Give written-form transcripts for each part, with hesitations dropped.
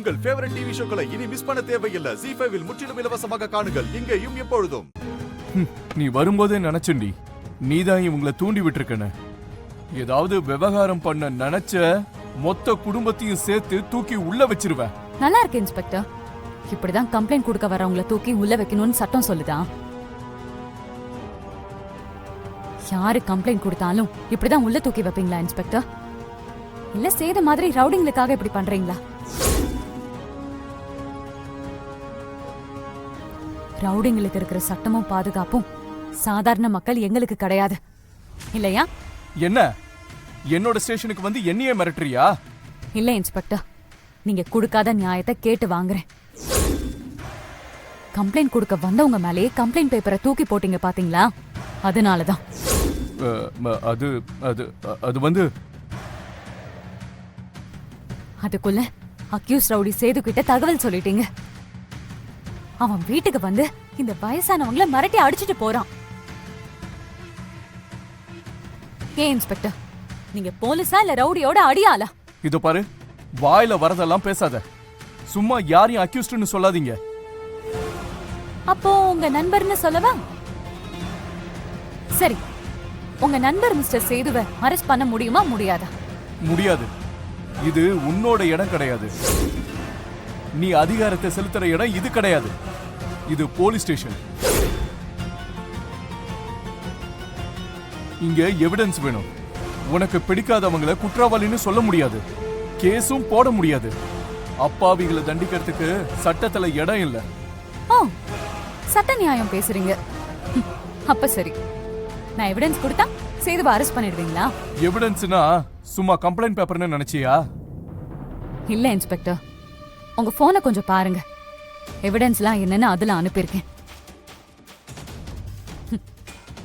உங்கள் favourite TV ஷோக்களை இனி miss பண்ண தேவையில்லை. ZEE5 இல் முற்றிலும் இலவசமாக காணுங்கள். இங்கேயும் எப்பொழுதும். நீ வரும்போதே நினைச்சண்டி, நீதான் இவங்களை தூண்டி விட்டுருக்கன. ஏதாவது விவகாரம் பண்ண நினைச்ச மொத்த குடும்பத்தையும் சேர்த்து தூக்கி உள்ள வச்சிருவ. நல்லா இருக்கு இன்ஸ்பெக்டர். இப்படிதான் கம்ப்ளைண்ட் கொடுக்க வரவங்களை தூக்கி உள்ள வைக்கணும்னு சட்டம் சொல்லுதா? யாரு கம்ப்ளைண்ட் கொடுத்தாலும் இப்படிதான் உள்ள தூக்கி வைப்பீங்களா இன்ஸ்பெக்டர்? இல்ல சேத மாதிரி ரவுடிங்களுக்காக இப்படி பண்றீங்களா? ரவுடிங்களுக்கு இருக்கிற சட்டமும் பாதுகாப்பும் சாதாரண மக்கள் எங்களுக்கு கிடையாது இல்லையா? என்ன என்னோட ஸ்டேஷனுக்கு வந்து என்னையே மிரட்டுறியா? இல்ல இன்ஸ்பெக்டர், நீங்க கொடுக்காத நியாயத்தை கேட்டு வாங்குறேன். கம்ப்ளைண்ட் கொடுக்க வந்தவங்க மேலேயே கம்ப்ளைண்ட் பேப்பரை தூக்கி போட்டீங்க பாத்தீங்களா? அதனாலதான். அது அது அது வந்து அதுக்குள்ள அக்யூஸ் ரவுடி சேது கிட்ட தகவல் சொல்லிட்டீங்க. அவன் வீட்டுக்கு வந்து இந்த வயசானவங்கள மிரட்டி அடிச்சிட்டு போறான். ஏன் இன்ஸ்பெக்டர், நீங்க போலீஸா இல்ல ரவுடியோட அடியாளா? இதோ பாரு, வாயில வரதெல்லாம் பேசாத. சும்மா யாரையும் அக்யூஸ்ட்னு சொல்லாதீங்க. அப்போ உங்க நண்பர்னு சொல்லவா? சரி, உங்க நண்பர் மிஸ்டர் சேதுவை அரெஸ்ட் பண்ண முடியுமா முடியாதா? முடியாது. இது உன்னோட இடம் கிடையாது. நீ அதிகாரத்தை செலுத்துற இடம் இது கிடையாது. இது போலீஸ் ஸ்டேஷன். இங்க எவிடன்ஸ் வேணும். உனக்கு பிடிக்காதவங்களை குற்றவாளின்னு சொல்ல முடியாது. கேஸும் போட முடியாது. அப்பாவிகளை தண்டிக்கிறதுக்கு சட்டத்துல இடம் இல்ல. ஓ, சட்ட நியாயம் பேசுறீங்க. அப்ப சரி, நான் எவிடன்ஸ் கொடுத்தா சேதுவை அரெஸ்ட் பண்ணிடுவீங்களா? எவிடன்ஸ்னா சும்மா கம்ப்ளைண்ட் பேப்பர்னு நினைச்சியா? இல்ல இன்ஸ்பெக்டர், உங்க போனை கொஞ்சம் பாருங்க. எவிடன்ஸ்லாம் என்னன்னு அதுல அனுப்பியிருக்கேன்.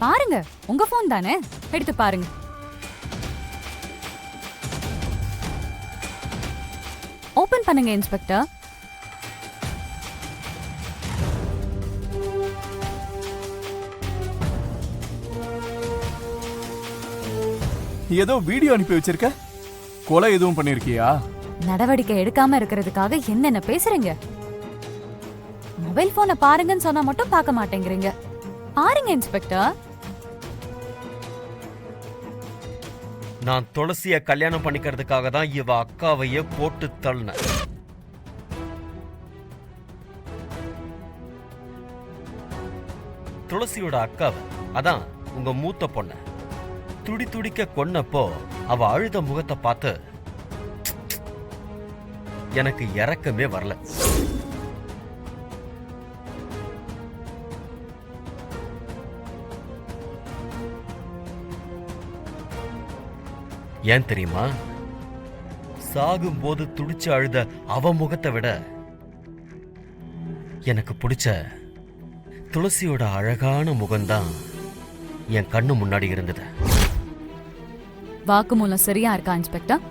பாருங்க, உங்க போன் தானே, எடுத்து பாருங்க. ஓபன் பண்ணுங்க இன்ஸ்பெக்டர். ஏதோ வீடியோ அனுப்பி வச்சிருக்க. கொலை எதுவும் பண்ணிருக்கியா? நடவடிக்கை எடுக்காம இருக்கிறதுக்காக என்னென்ன பேசுறீங்க? மொபைல் போனை பாருங்கன்னு சொன்னா மட்டும் பார்க்க மாட்டேங்கிறீங்க. பாருங்க இன்ஸ்பெக்டர். நான் துளசிய கல்யாணம் பண்ணிக்கிறதுக்காக தான் இவ அக்காவையே போட்டு தள்ளின. துளசியோட அக்காவை, அதான் உங்க மூத்த பொண்ண துடி துடிக்க கொன்னப்போ அவ அழுத முகத்தை பார்த்து எனக்கு இரக்கமே வரல. ஏன் தெரியுமா? சாகும்போது துடிச்சு அழுத அவ முகத்தை விட எனக்கு பிடிச்ச துளசியோட அழகான முகம்தான் என் கண்ணு முன்னாடி இருந்தது. வாக்குமூலம் சரியா இருக்கா இன்ஸ்பெக்டர்?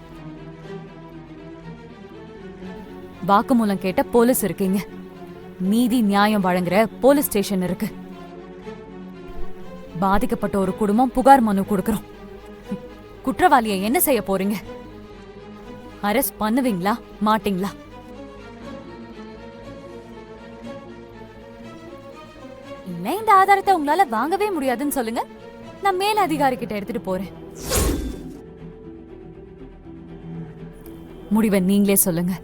வாக்குமூலம் கேட்ட போலீஸ் இருக்கீங்க. நீதி நியாயம் வழங்குற போலீஸ் ஸ்டேஷன் இருக்கு. பாதிக்கப்பட்ட ஒரு குடும்பம் புகார் மனு கொடுக்கிறோம். குற்றவாளியை என்ன செய்ய போறீங்க? அரெஸ்ட் பண்ணுவீங்களா மாட்டீங்களா? இல்ல இந்த ஆதாரத்தை உங்களால வாங்கவே முடியாதுன்னு சொல்லுங்க, நான் மேல அதிகாரி கிட்ட எடுத்துட்டு போறேன். முடிவை நீங்களே சொல்லுங்க.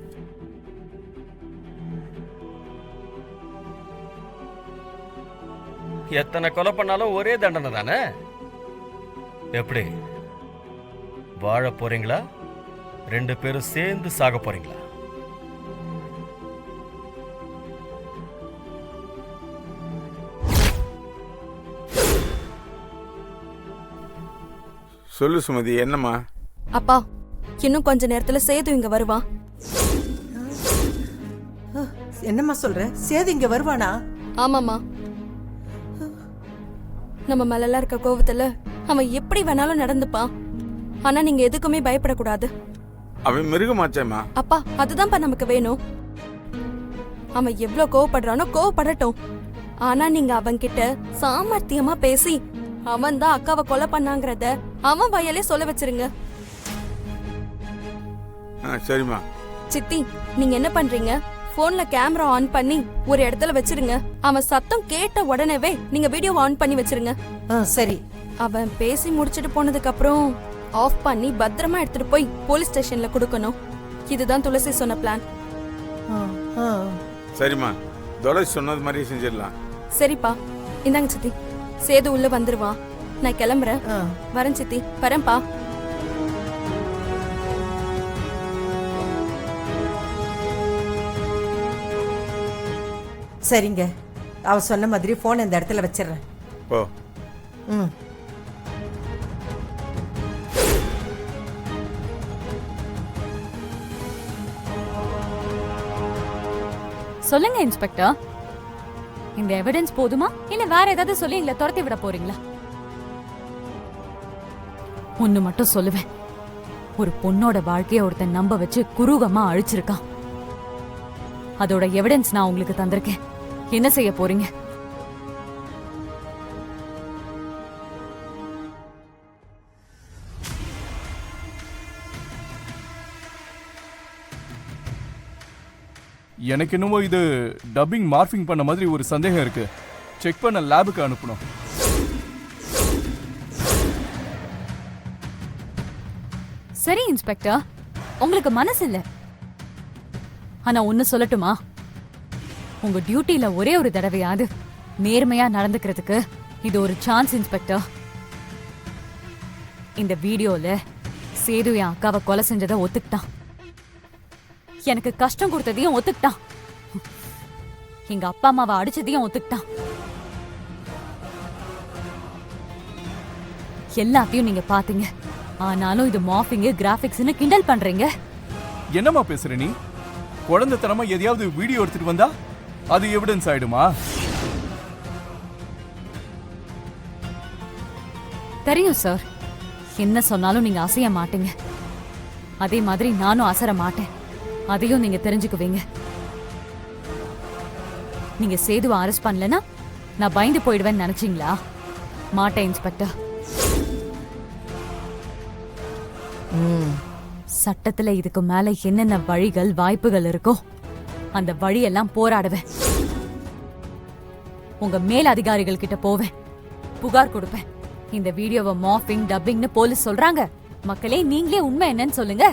எத்தனை கொலை பண்ணாலும் ஒரே தண்டனை தானே. எப்படி வாழ போறீங்களா? ரெண்டு பேரும் சேர்ந்து சாக போறீங்களா? சொல்லு சுமதி, என்னம்மா? அப்பா, இன்னும் கொஞ்ச நேரத்துல சேது இங்க வருவான். என்னம்மா சொல்ற? சேது இங்க வருவானா? ஆமாமா, நம்ம மேல இருக்க கோவத்துல அவன் எப்படி வேணாலும் நடந்துப்பான். ஆனா நீங்க எதுக்குமே பயப்படக்கூடாது. அவன் மிருகமாச்சேம்மா. அப்பா, அதுதான்ப்பா நமக்கு வேணும். அவன் எவ்வளவு கோவப்படுறானோ கோவப்படட்டும். ஆனா நீங்க அவன்கிட்ட சாமர்த்தியமா பேசி அவன் தான் அக்காவை கொலை பண்ணாங்கிறத அவன் வாயாலே சொல்ல வச்சிருங்க. சரிம்மா. சித்தி, நீங்க என்ன பண்றீங்க? போன்ல கேமரா ஆன் பண்ணி ஒரு இடத்துல வச்சிருங்க. அவன் சத்தம் கேட்ட உடனேவே நீங்க வீடியோ ஆன் பண்ணி வச்சிருங்க. சரி. அவன் பேசி முடிச்சிட்டு போனதுக்கு அப்புறம் ஆஃப் பண்ணி பத்திரமா எடுத்துட்டு போய் போலீஸ் ஸ்டேஷன்ல கொடுக்கணும். இதுதான் துளசி சொன்ன பிளான். சரிம்மா, துளசி சொன்னது மாதிரி செஞ்சிடலாம். சரிப்பா, இந்தாங்க சித்தி. சேது உள்ள வந்துருவா. நான் கிளம்புறேன். வரேன் சித்தி, வரேன்ப்பா. சரிங்க, அவ சொன்ன மாதிரி போன் இந்த இடத்துல வச்சிடுறேன். ஓ, ம். சொல்லுங்க இன்ஸ்பெக்டர், இந்த எவிடன்ஸ் போதுமா இல்ல வேற ஏதாவது சொல்லி எங்களை துரத்தி விட போறீங்களா? ஒண்ணு மட்டும் சொல்லுவேன், ஒரு பொண்ணோட வாழ்க்கைய ஒருத்தன் நம்ப வச்சு குரூகமா அழிச்சிருக்கான். அதோட எவிடன்ஸ் நான் உங்களுக்கு தந்திருக்கேன். என்ன செய்ய போறீங்க? எனக்கு என்னமோ இது டப்பிங் மார்பிங் பண்ண மாதிரி ஒரு சந்தேகம் இருக்கு. செக் பண்ண லேபுக்கு அனுப்பணும். சரி இன்ஸ்பெக்டர், உங்களுக்கு மனசு இல்ல. ஆனா ஒன்னு சொல்லட்டுமா? உங்க டியூட்டில ஒரே ஒரு தடவையாவது நேர்மையா நடந்துக்கிறதுக்கு இது ஒரு சான்ஸ் இன்ஸ்பெக்டர். இந்த வீடியோல சேது என் அக்காவை கொலை செஞ்சதை ஒத்துக்கிட்டான். எனக்கு கஷ்டம் கொடுத்ததையும் ஒத்துக்கிட்டான். எங்க அப்பா அம்மாவை அடிச்சதையும் ஒத்துக்கிட்டான். எல்லாத்தையும் நீங்க பாத்தீங்க. ஆனாலும் இது மார்பிங் கிராபிக்ஸ்னு கிண்டல் பண்றீங்க. என்னம்மா பேசுற நீ? குழந்தைத்தனமா எதையாவது வீடியோ எடுத்துட்டு வந்தா அது எவிடன்ஸ் ஆயிடுமா? தெரியும் சார், என்ன சொன்னாலும் நீங்க அசைய மாட்டீங்க. அதே மாதிரி நானும் அசர மாட்டேன். அதையும் நீங்க தெரிஞ்சுக்குவீங்க. நீங்க சேதுவை அரெஸ்ட் பண்ணலனா நான் பயந்து போயிடுவேன்னு நினைச்சீங்களா? மாட்டேன் இன்ஸ்பெக்டர். சட்டத்துல இதுக்கு மேல என்னென்ன வழிகள் வாய்ப்புகள் இருக்கோ அந்த வழியெல்லாம் போராடுவேன். உங்க மேல் அதிகாரிகள் கிட்ட போவேன், புகார் கொடுப்பேன். இந்த வீடியோவை மார்பிங் டப்பிங்னு போலீஸ் சொல்றாங்க. மக்களே, நீங்களே உண்மை என்னன்னு சொல்லுங்க.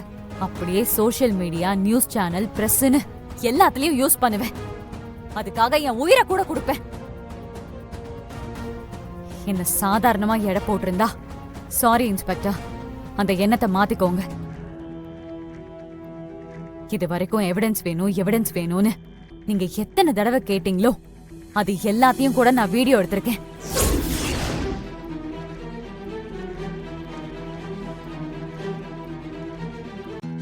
அப்படியே சோஷியல் மீடியா, நியூஸ் சேனல், பிரஸ்னு எல்லாத்துலயும் யூஸ் பண்ணுவேன். அதுக்காக என் உயிரை கூட கொடுப்பேன். என்ன சாதாரணமா எடை போட்டிருந்தா சாரி இன்ஸ்பெக்டர், அந்த எண்ணத்தை மாத்திக்கோங்க. இது வரைக்கும் எவிடன்ஸ் வேணும் எவிடன்ஸ் வேணும்னு நீங்க எத்தனை தடவை கேட்டீங்களோ அது எல்லாத்தையும் கூட நான் வீடியோ எடுத்திருக்கேன்.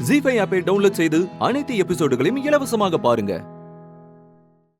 ஜீ5 ஆப்பை டவுன்லோட் செய்து அனைத்து எபிசோடுகளையும் இலவசமாக பாருங்க.